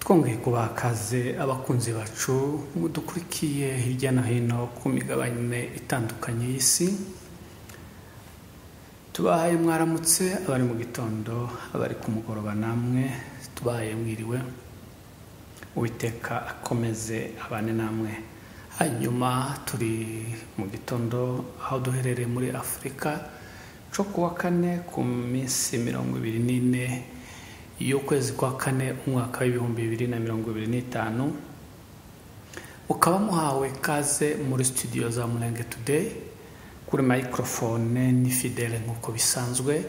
twongeye kubakaze abakunzi bacu mudukurikiye hirya no hino ku migabane itandukanye y'isi. Tubahaye mwaramutse abari mu gitondo, abari ku mugoroba, namwe tubahaye mwiriwe. Uwiteka akomeze abane namwe. Hanyuma turi mu gitondo aho duherereye muri Afurika, cyo kuwa kane ku minsi 24 y'ukwezi kwa kane umwaka w'ibihumbi 2025. Ukaba muhawe kaze muri studio za Mulenge Today. Kuri microphone ni Fidele nk'uko bisanzwe,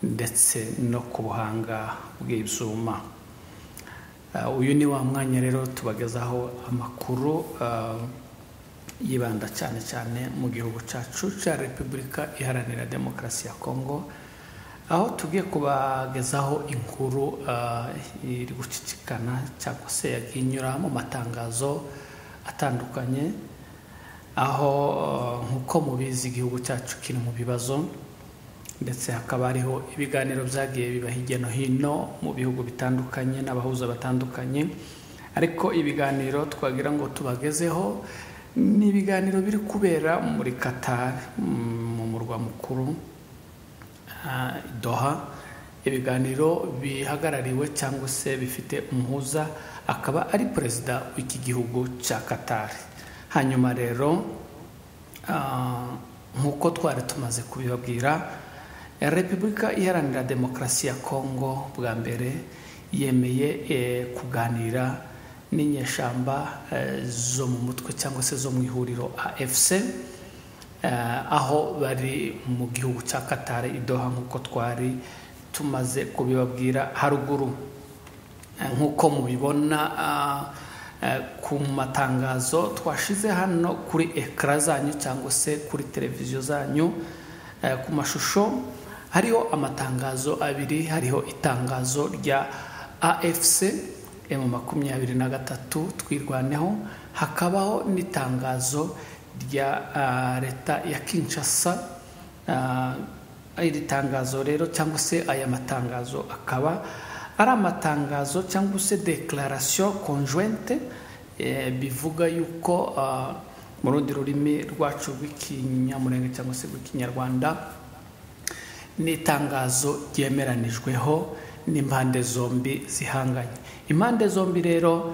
ndetse no ku buhanga bw'ibyuma. Uyu ni wa mwanya rero tubagezaho amakuru yibanda cyane cyane mu gihugu cyacu cya Repubulika Iharanira Demokarasi ya Kongo, aho tugiye kubagezaho inkuru iri gucicikana cyangwa se yaginyura mu matangazo atandukanye, aho nk'uko mubizi igihugu cyacu kiri mu bibazo, ndetse hakaba hariho ibiganiro byagiye biba hirya no hino mu bihugu bitandukanye n'abahuza batandukanye. Ariko ibiganiro twagira ngo tubagezeho ni ibiganiro biri kubera muri Qatar, mu murwa mukuru Doha. Ibiganiro bihagarariwe cyangwa se bifite umuhuza, akaba ari perezida w'iki gihugu cya Qatar. Hanyuma rero nk'uko twari tumaze kubibabwira, Repubulika Iharanira Demokarasi ya Kongo bwa mbere yemeye kuganira n'inyeshamba zo mu mutwe cyangwa se zo mu ihuriro AFC, aho bari mu gihugu cya Qatar i Doha, nk'uko twari tumaze kubibabwira haruguru. Nk'uko mubibona ku matangazo twashize hano kuri ekara zanyu cyangwa se kuri televiziyo zanyu, ku mashusho hariho amatangazo abiri. Hariho itangazo rya AFC M23 twirwaneho, hakabaho n'itangazo rya leta ya Kinshasa. Iri tangazo rero cyangwa se aya matangazo akaba ari amatangazo cyangwa se declaration conjointe, bivuga yuko mu rundi rurimi rwacu rw'ikinyamurenge cyangwa se rw'ikinyarwanda, ni itangazo ryemeranijweho n'impande zombi zihanganye. Impande zombi rero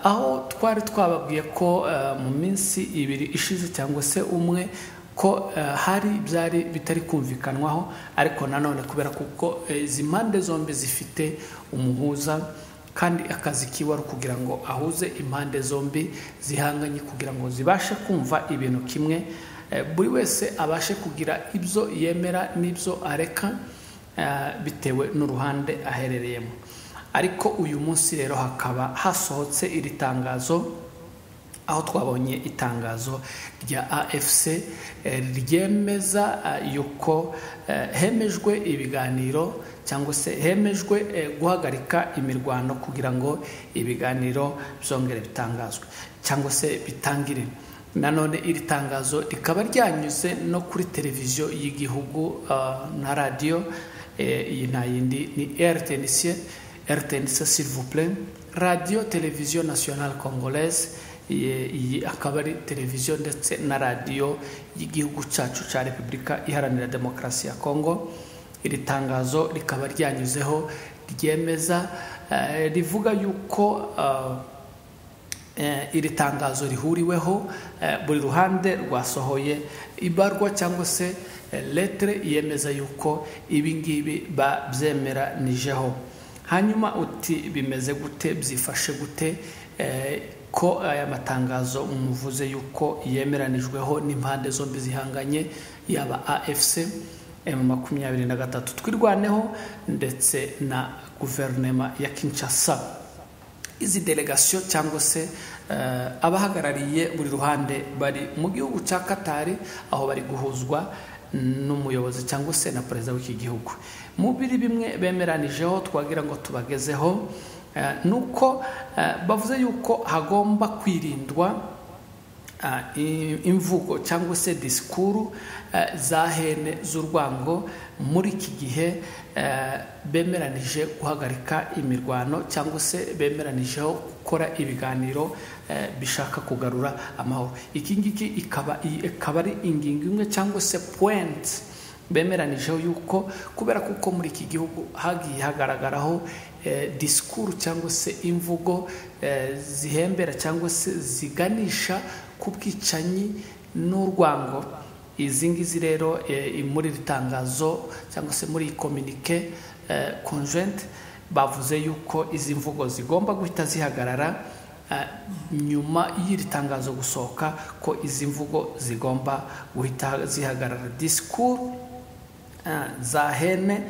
aho twari twababwiye ko mu minsi 2 ishize cyangwa se umwe ko hari byari bitari kumvikanwaho, ariko nanone kubera kuko izi mpande zombi zifite umuhuza, kandi akazi kiwe ari kugira ngo ahuze impande zombi zihanganye kugira ngo zibashe kumva ibintu kimwe, buri wese abashe kugira ibyo yemera n'ibyo areka bitewe n'uruhande aherereyemo. Ariko uyu munsi rero hakaba hasohotse iri tangazo, aho twabonye itangazo rya AFC ryemeza yuko hemejwe ibiganiro cyangwa se hemejwe guhagarika imirwano kugira ngo ibiganiro byongere bitangazwe cyangwa se bitangire. Nanone iri tangazo rikaba ryanyuze no kuri televiziyo y'igihugu na radio. Iyi nta yindi ni RTNC s'il vous plaît, Radio Télévision Nationale Congolaise. Iyi akaba ari televiziyo ndetse na radio y'igihugu cyacu cya Repubulika Iharanira Demokarasi ya Kongo. Iri tangazo rikaba ryanyuzeho ryemeza, rivuga yuko iri tangazo rihuriweho, buri ruhande rwasohoye ibarwa cyangwa se lettre yemeza yuko ibi ngibi babyemeranijeho. Hanyuma uti bimeze gute, byifashe gute ko aya matangazo umuvuze yuko yemeranijweho n'impande zombi zihanganye, yaba AFC M23 twirwaneho ndetse na guverinoma ya Kinshasa. Izi delegation cyangwa se abahagarariye buri ruhande bari mu gihugu cya Qatar, aho bari guhuzwa n'umuyobozi cyangwa se na perezida w'iki gihugu. Mu biri bimwe bemeranijeho twagira ngo tubagezeho, nuko bavuze yuko hagomba kwirindwa imvugo cyangwa se disikuru za hene z'urwango muri iki gihe bemeranije guhagarika imirwano cyangwa se bemeranijeho gukora ibiganiro bishaka kugarura amahoro. Iki ngiki ikaba ari ingingo imwe cyangwa se point bemeranijeho yuko kubera kuko muri iki gihugu hagiye hagaragaraho disikuru cyangwa se imvugo zihembera cyangwa se ziganisha ku bwicanyi n'urwango. Izi ngizi rero muri ritangazo cyangwa se muri communique conjointe bavuze yuko izi mvugo zigomba guhita zihagarara nyuma y'iri tangazo gusohoka, ko izi mvugo zigomba guhita zihagarara. Disikuru za hene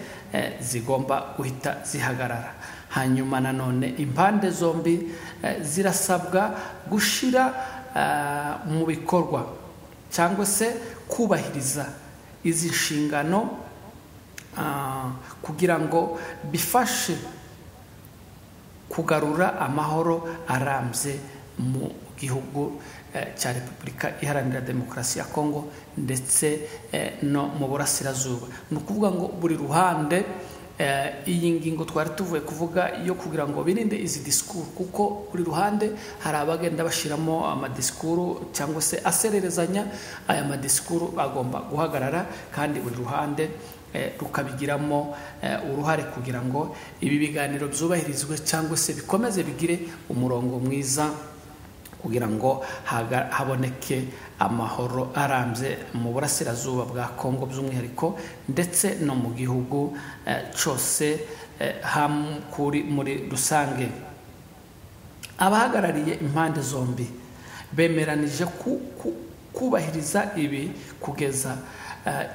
zigomba guhita zihagarara. Hanyuma nanone impande zombi zirasabwa gushira mu bikorwa cyangwa se kubahiriza izi nshingano kugira ngo bifashe kugarura amahoro arambye mu gihugu cya Repubulika Iharanira Demokarasi ya Kongo ndetse no mu burasirazuba. Ni ukuvuga ngo buri ruhande iyi ngingo twari tuvuye kuvuga yo kugira ngo birinde izi disikuru, kuko buri ruhande hari abagenda bashiramo amadisikuru cyangwa se asererezanya. Aya madisikuru agomba guhagarara kandi buri ruhande rukabigiramo uruhare kugira ngo ibi biganiro byubahirizwe cyangwa se bikomeze bigire umurongo mwiza kugira ngo haboneke amahoro arambye mu burasirazuba bwa Kongo by'umwihariko ndetse no mu gihugu cyose muri rusange. Abahagarariye impande zombi bemeranije kubahiriza ibi kugeza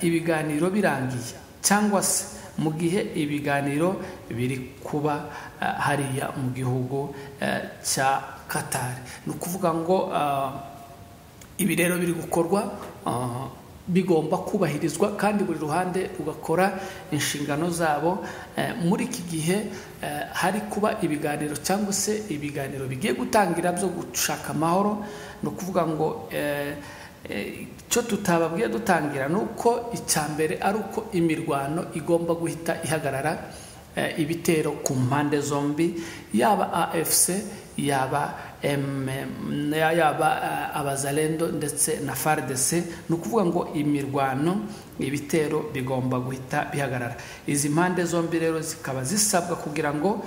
ibiganiro birangiye cyangwa se mu gihe ibiganiro biri kuba hariya mu gihugu cya Qatar. Ni ukuvuga ngo ibi rero biri gukorwa bigomba kubahirizwa kandi buri ruhande rugakora inshingano zabo. Muri iki gihe hari kuba ibiganiro cyangwa se ibiganiro bigiye gutangira byo gushaka amahoro. Ni ukuvuga ngo icyo tutababwiye dutangira ni uko icya mbere ari uko imirwano igomba guhita ihagarara. Ibitero ku mpande zombi, yaba AFC yaba abazalendo ndetse na FARDC. Ni ukuvuga ngo imirwano, ibitero bigomba guhita bihagarara. Izi mpande zombi rero zikaba zisabwa kugira ngo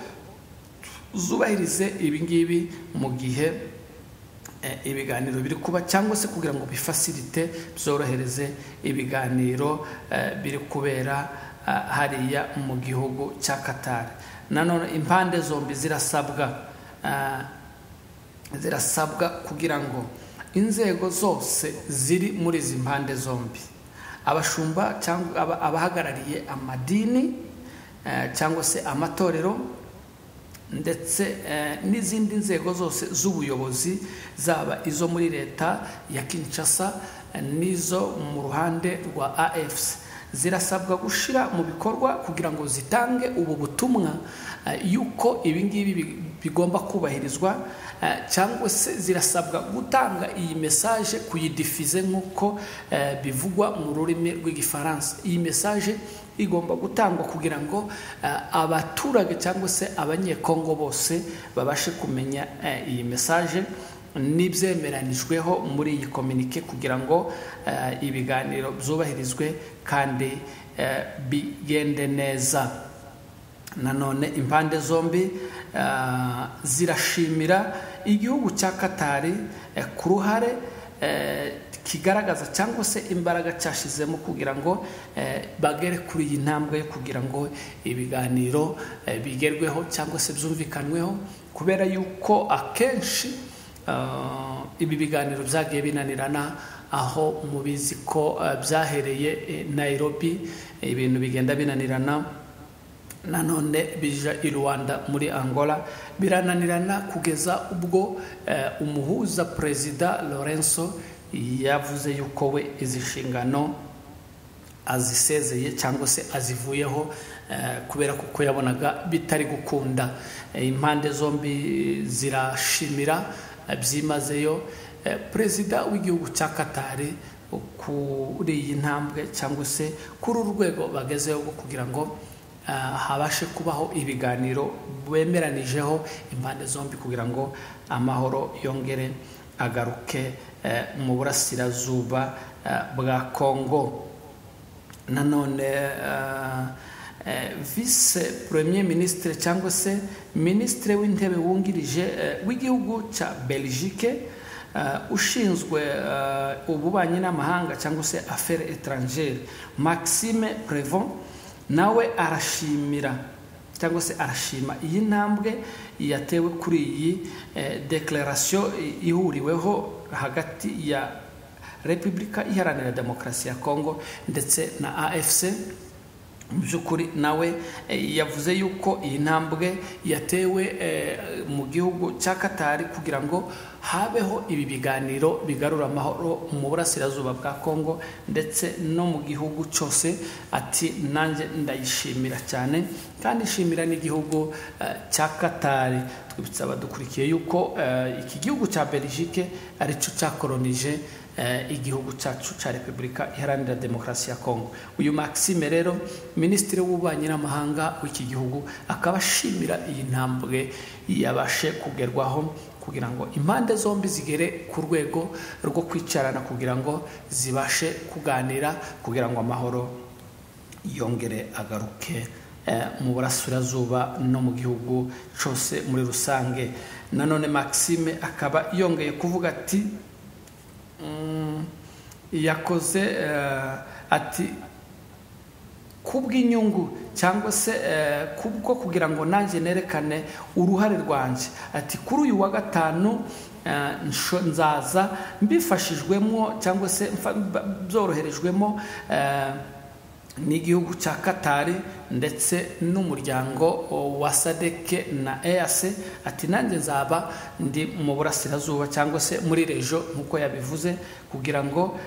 zubahirize ibingibi mu gihe ibiganiro biri kuba cyangwa se kugira ngo bifasirite byorohereze ibiganiro biri kubera hariya mu gihugu cya Qatar. Nanone impande zombi zirasabwa kugira ngo inzego zose ziri muri izi mpande zombi, abashumba cyangwa abahagarariye amadini cyangwa se amatorero ndetse n'izindi nzego zose z'ubuyobozi, zaba izo muri leta ya Kinshasa n'izo mu ruhande rwa AFC, zirasabwa gushira mu bikorwa kugira ngo zitange ubu butumwa yuko ibingibi bigomba kubahirizwa, cyangwa se zirasabwa gutanga iyi message, kuyidifize nk'uko bivugwa mu rurimi rw'igifaransa. Iyi message igomba gutangwa kugira ngo abaturage cyangwa se abanyekongo bose babashe kumenya iyi message n'ibyemeranijweho muri iyi communique kugira ngo ibiganiro byubahirizwe kandi bigende neza. Nanone impande zombi zirashimira igihugu cya Qatar ku ruhare kigaragaza cyangwa se imbaraga cyashizemo kugira ngo bagere kuri iyi ntambwe kugira ngo ibiganiro bigerweho cyangwa se byumvikanweho, kubera yuko akenshi ibi biganiro byagiye binanirana, aho mubizi ko byahereye Nairobi ibintu bigenda binanirana, nanone bija i Rwanda muri Angola birananirana, kugeza ubwo umuhuza Perezida Lorenzo yavuze yuko we izi nshingano azisezeye cyangwa se azivuyeho kubera kuko yabonaga bitari gukunda. Impande zombi zirashimira byimazeyo perezida w'igihugu cya Qatar kuri iyi ntambwe cyangwa se kuri urwego bagezeho kugira ngo habashe kubaho ibiganiro bemeranijeho impande zombi kugira ngo amahoro yongere agaruke mu burasirazuba bwa Kongo. Nanone vice premier ministre cyangwa se ministre w'intebe wungirije w'igihugu cya Belgique ushinzwe ububanyi n'amahanga cyangwa se affaires étrangères Maxime Prevot nawe arashimira cyangwa se arashima iyi ntambwe yatewe kuri iyi declaration ihuriweho hagati ya Repubulika Iharanira Demokarasi ya Kongo ndetse na AFC. Mu by'ukuri nawe yavuze yuko iyi ntambwe yatewe mu gihugu cya Qatar kugira ngo habeho ibi biganiro bigarura amahoro mu burasirazuba bwa Kongo ndetse no mu gihugu cyose. Ati nanjye ndayishimira cyane kandi ishimira n'igihugu cya Qatar. Twibutsa abadukurikiye yuko iki gihugu cya Belgique aricyo cyakolonije igihugu cyacu cya Repubulika Iharanira Demokarasi ya Kongo. Uyu Maxime rero minisitiri w'ububanyi n'amahanga w'iki gihugu akaba ashimira iyi ntambwe yabashe kugerwaho kugira ngo impande zombi zigere ku rwego rwo kwicarana kugira ngo zibashe kuganira kugira ngo amahoro yongere agaruke mu burasirazuba no mu gihugu cyose muri rusange. Nanone Maxime akaba yongeye kuvuga ati yakoze ati kubw'inyungu cyangwa se kubwo kugira ngo nanjye nerekane uruhare rwanjye. Ati kuri uyu wa gatanu nzaza mbifashijwemo cyangwa se byoroherejwemo n'igihugu cya Qatar ndetse n'umuryango wa SADC na EAC. Ati nanjye nzaba ndi mu burasirazuba cyangwa se muri rejo nk'uko yabivuze kugira ngo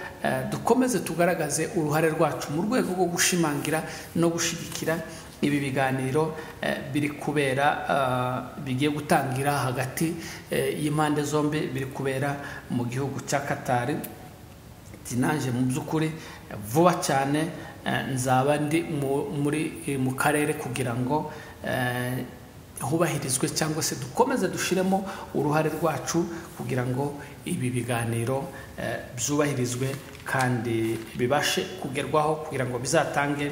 dukomeze tugaragaze uruhare rwacu mu rwego rwo gushimangira no gushyigikira ibi biganiro biri kubera bigiye gutangira hagati y'impande zombi biri kubera mu gihugu cya Qatar. Ati nanjye mu by'ukuri vuba cyane nzaba ndi mu karere kugira ngo hubahirizwe cyangwa se dukomeze dushiremo uruhare rwacu kugira ngo ibi biganiro byubahirizwe kandi bibashe kugerwaho kugira ngo bizatange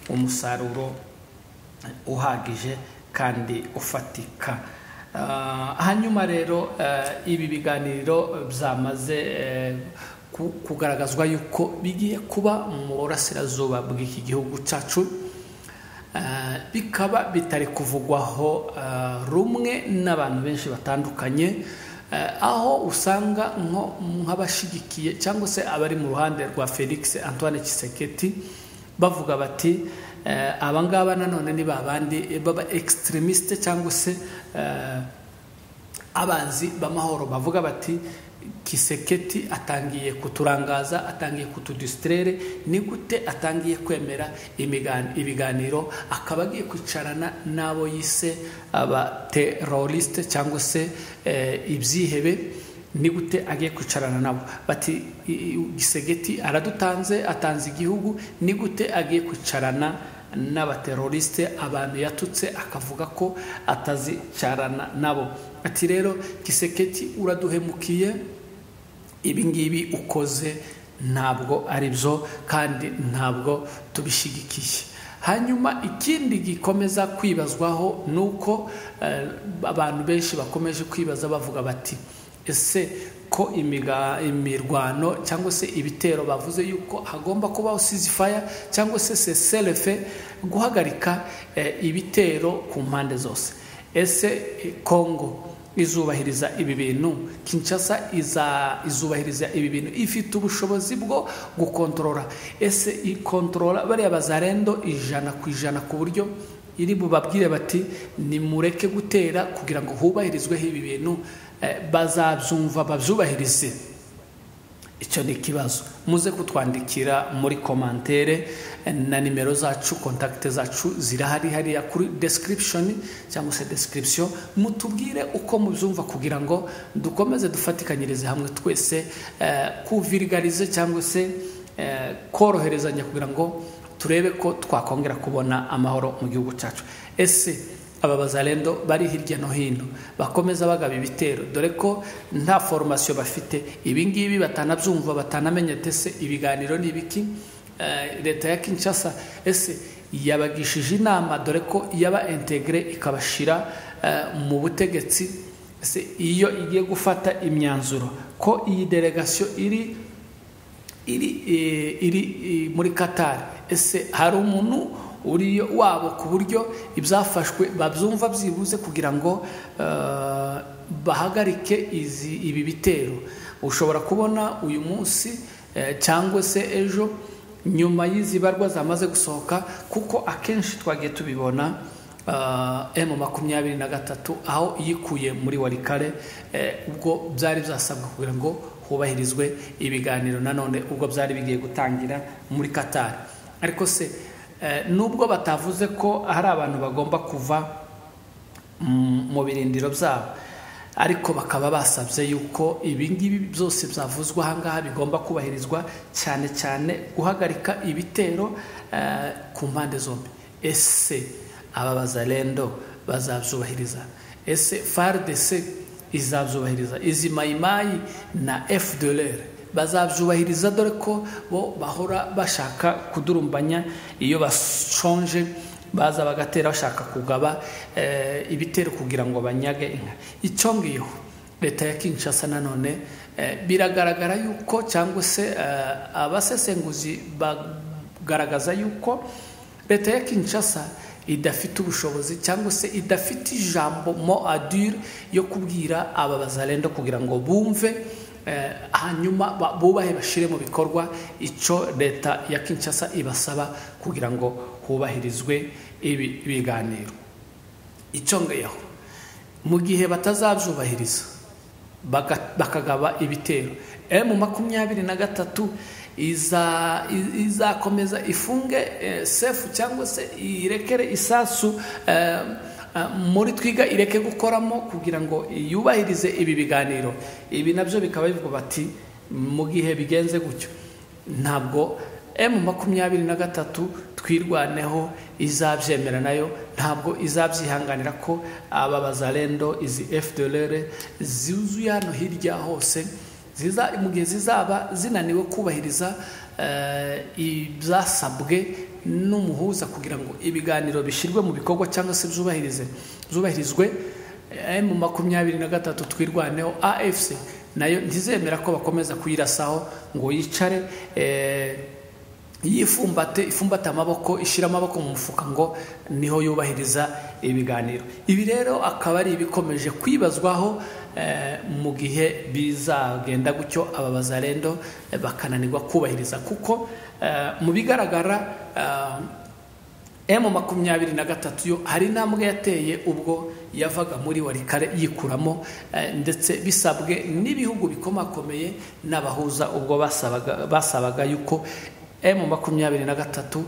umusaruro uhagije kandi ufatika. Hanyuma rero ibi biganiro byamaze kugaragazwa yuko bigiye kuba mu burasirazuba bw'iki gihugu cyacu, bikaba bitari kuvugwaho rumwe n'abantu benshi batandukanye, aho usanga nk'abashigikiye cyangwa se abari mu ruhande rwa Felix Antoine Tshisekedi bavuga bati abangaba nanone ni babandi baba extremiste cyangwa se abanzi b'amahoro bavuga bati Tshisekedi atangiye kuturangaza, atangiye kutudistraire, ni gute atangiye kwemera ibiganiro akaba agiye kwicarana n'abo yise aba terroriste cyangwa se ibyihebe, ni gute agiye kwicarana nabo. Bati Tshisekedi aradutanze, atanze igihugu, ni gute agiye kwicarana n'abateroriste abantu yatutse akavuga ko atazicarana nabo. Ati rero Tshisekedi uraduhemukiye, ibi ngibi ukoze ntabwo ari byo kandi ntabwo tubishigikiye. Hanyuma ikindi gikomeza kwibazwaho nuko abantu benshi bakomeje kwibaza bavuga bati ese ko imirwano cyangwa se ibitero bavuze yuko hagomba kubaho ceasefire cyangwa se cessez-le-feu, guhagarika ibitero ku mpande zose, ese Kongo izubahiriza ibi bintu? Kinshasa izubahiriza ibi bintu? Ifite ubushobozi bwo gukontorora? Ese ikontorora bariya bazarendo 100% ku buryo iri bubabwire bati nimureke gutera kugira ngo hubahirizweho ibi bintu, bazabyumva babyubahirize? icyo ni ikibazo. Muze kutwandikira muri komantere, na nimero zacu, kontakite zacu zirahari hariya kuri description cyangwa se description. Mutubwire uko mubyumva kugira ngo dukomeze dufatikanyirize hamwe twese kuvirigarize cyangwa se koroherezanya kugira ngo turebe ko twakongera kubona amahoro mu gihugu cyacu. Ese aba bazalendo bari hirya no hino bakomeza bagaba ibitero, dore ko nta formation bafite, ibi ngibi batanabyumva, batanamenya tese ibiganiro ni ibiki. Leta ya Kinshasa ese yabagishije inama, dore ko yaba integre ikabashira mu butegetsi. Ese iyo igiye gufata imyanzuro ko iyi delegation iri muri Qatar, ese hari umuntu uriyo wabo ku buryo ibyafashwe babyumva byibuze kugira ngo bahagarike ibi bitero. Ushobora kubona uyu munsi cyangwa se ejo, nyuma y'izi barwa zamaze gusohoka, kuko akenshi twagiye tubibona M23 aho yikuye muri Walikale, ubwo byari byasabwa kugira ngo hubahirizwe ibiganiro nanone ubwo byari bigiye gutangira muri Qatar. Ariko se nubwo batavuze ko hari abantu bagomba kuva mu birindiro byabo, ariko bakaba basabye yuko ibingibi byose byavuzwe ahangaha bigomba kubahirizwa, cyane cyane guhagarika ibitero ku mpande zombi. Ese aba bazalendo bazabyubahiriza? Ese FARDC izabyubahiriza? Izi mayimayi na FDLR bazabyubahiriza? Dore ko bo bahora bashaka kudurumbanya, iyo bashonje baza bagatera bashaka kugaba ibitero kugira ngo banyage inka. Icyo ngiyo leta ya Kinshasa nanone biragaragara yuko, cyangwa se abasesenguzi bagaragaza yuko leta ya Kinshasa idafite ubushobozi cyangwa se idafite ijambo mo adure yo kubwira aba bazalendo kugira ngo bumve hanyuma bubahe bashire mu bikorwa icyo leta ya Kinshasa ibasaba kugira ngo hubahirizwe ibi biganiro. Icyo ngeyeho mu gihe batazabyubahiriza bakagaba ibitero, M23 izakomeza ifunge sefu cyangwa se irekere isasu muri twiga ireke gukoramo kugira ngo yubahirize ibi biganiro. Ibi nabyo bikaba bivuga bati mu gihe bigenze gutyo ntabwo M23 twirwaneho izabyemera, nayo ntabwo izabyihanganira ko aba bazalendo izi FDLR zuzuye hano hirya hose, mu gihe zizaba zinaniwe kubahiriza ibyasabwe n'umuhuza kugira ngo ibiganiro bishyirwe mu bikorwa cyangwa se byubahirizwe. M23 twirwaneho AFC nayo ntizemera ko bakomeza kuyirasaho ngo yicare ifumbate amaboko, ishyira amaboko mu mufuka ngo niho yubahiriza ibiganiro. Ibi rero akaba ari ibikomeje kwibazwaho mu gihe bizagenda gutyo aba bazalendo bakananirwa kubahiriza, kuko mu bigaragara M23 yo hari intambwe yateye ubwo yavaga muri Walikale yikuramo, ndetse bisabwe n'ibihugu bikomakomeye n'abahuza ubwo basabaga yuko M23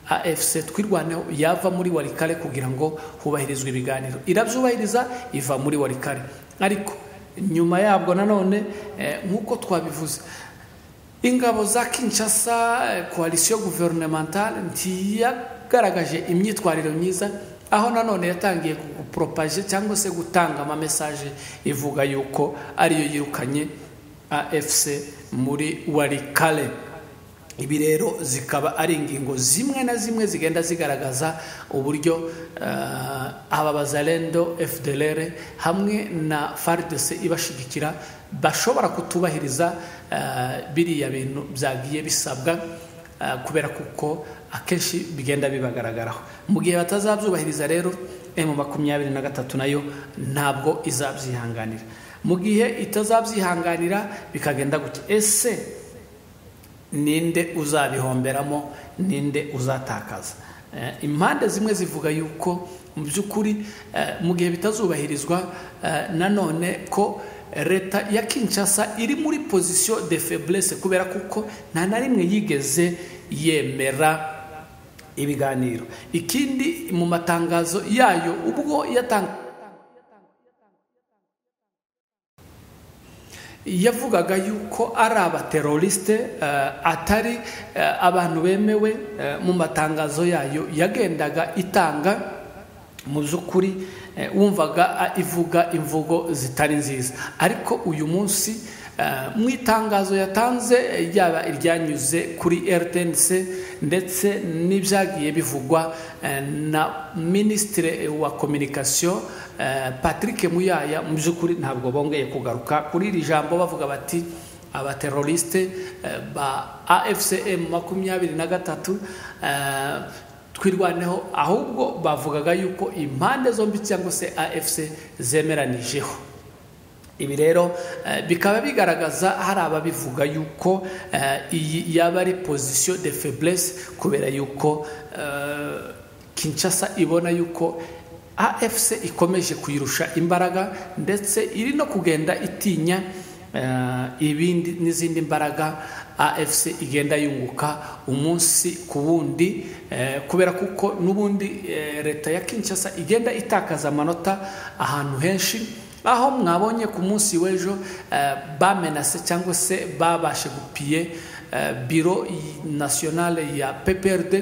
AFC twirwaneho yava muri Walikale kugira ngo hubahirizwe ibiganiro. Irabyubahiriza, iva muri Walikale. Ariko nyuma yabwo nanone nk'uko twabivuze, ingabo za Kinshasa, coalition gouvernementale ntiyagaragaje imyitwarire myiza, aho nanone yatangiye gupropager cyangwa se gutanga ama message ivuga yuko ariyo yirukanye AFC muri Walikale. Ibi rero zikaba ari ingingo zimwe na zimwe zigenda zigaragaza uburyo aba bazalendo FDLR hamwe na FARDC ibashigikira bashobora kutubahiriza biriya bintu byagiye bisabwa, kubera kuko akenshi bigenda bibagaragaraho. Mu gihe batazabyubahiriza rero M23 nayo ntabwo izabyihanganira. Mu gihe itazabyihanganira bikagenda gutya, ese ninde uzabihomberamo, ninde uzatakaza? Impande zimwe zivuga yuko mu by'ukuri mu gihe bitazubahirizwa nanone ko leta ya Kinshasa iri muri position de faiblesse kubera kuko nta na rimwe yigeze yemera ibiganiro. Ikindi mu matangazo yayo ubwo yavugaga yuko ari abateroriste atari abantu bemewe. Mu matangazo yayo yagendaga itanga mu by'ukuri wumvaga ivuga imvugo zitari nziza, ariko uyu munsi mu itangazo yatanze yaba iryanyuze kuri RTNC ndetse n'ibyagiye bivugwa na Ministre wa Communication Patrick Muyaya, mu by'ukuri ntabwo bongeye kugaruka kuri iri jambo bavuga bati abateroriste ba AFCM 23 twirwaneho, ahubwo bavugaga yuko impande zombi cyangwa se AFC zemeranijeho. Ibi rero bikaba bigaragaza hari ababivuga yuko iyi yaba ari position de faiblesse kubera yuko Kinshasa ibona yuko AFC ikomeje kuyirusha imbaraga ndetse iri no kugenda itinya ibindi n'izindi mbaraga AFC igenda yunguka umunsi ku wundi kubera kuko nubundi leta ya Kinshasa igenda itakaza amanota ahantu henshi, aho mwabonye ku munsi w'ejo bamenase cyangwa se babashe gupiye biro nationale ya PPRD.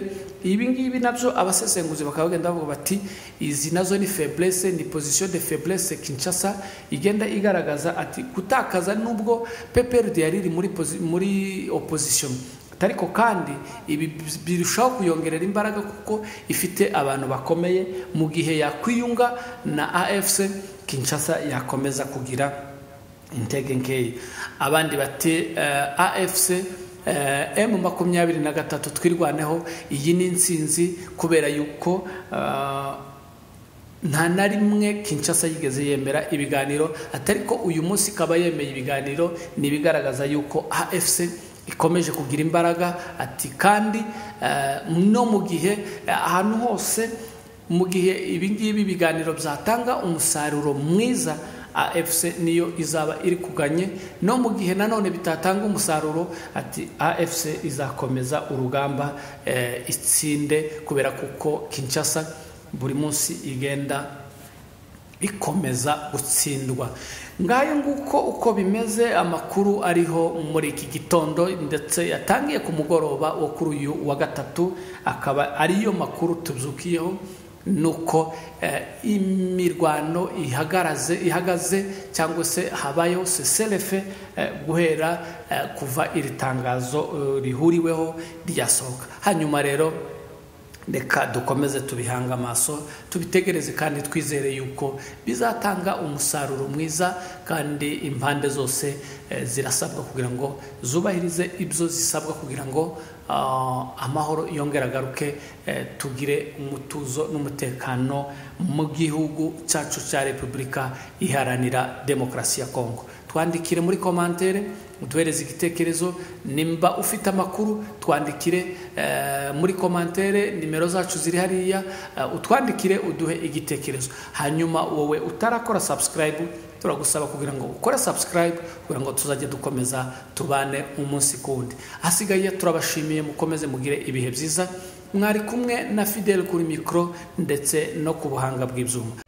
Ibi ngibi nabyo abasesenguzi bakabagenda bavuga bati izi nazo ni faiblesse, ni position de faiblesse Kinshasa igenda igaragaza ati gutakaza nubwo PPRD yari iri muri opposition, ariko kandi ibi birushaho kuyongerera imbaraga kuko ifite abantu bakomeye. Mu gihe yakwiyunga na AFC, Kinshasa yakomeza kugira intege nkeya. Abandi bati AFC M23 twirwaneho, iyi ni insinzi kubera yuko nta na rimwe Kinshasa yigeze yemera ibiganiro, atariko uyu munsi kaba yemeye ibiganiro. Ni bigaragaza yuko AFC ikomeje kugira imbaraga ati kandi no mu gihe ahantu hose, mu gihe ibi ngibi biganiro byatanga umusaruro mwiza, AFC niyo izaba iri kuganye. No mu gihe nanone bitatanga umusaruro ati AFC izakomeza urugamba itsinde kubera kuko Kinshasa buri munsi igenda ikomeza gutsindwa. Ngayo nguko uko bimeze amakuru ariho muri iki gitondo ndetse yatangiye ku mugoroba wo kuri uyu wa gatatu, akaba ariyo makuru tubyukiyeho nuko imirwano ihagaze cyangwa se habayo seselefe guhera kuva iri tangazo rihuriweho ryasohoka. Hanyuma rero reka dukomeze tubihanga amaso tubitegereze kandi twizere yuko bizatanga umusaruro mwiza, kandi impande zose zirasabwa kugira ngo zubahirize ibyo zisabwa kugira ngo amahoro yongera garuke, tugire umutuzo n'umutekano mu gihugu cyacu cya Repubulika Iharanira Demokarasi ya Kongo. Twandikire muri commentaire uduhereze igitekerezo, nimba ufite amakuru twandikire muri commentaire, nimero zacu ziri hariya, utwandikire uduhe igitekerezo. Hanyuma wowe utarakora subscribe, turagusaba kugira ngo ukore subscribe kugira ngo tuzajye dukomeza tubane umunsi kundi. Hasigaye turabashimiye, mukomeze mugire ibihe byiza. Mwari kumwe na Fidel kuri micro ndetse no ku buhanga bw'ibyuma.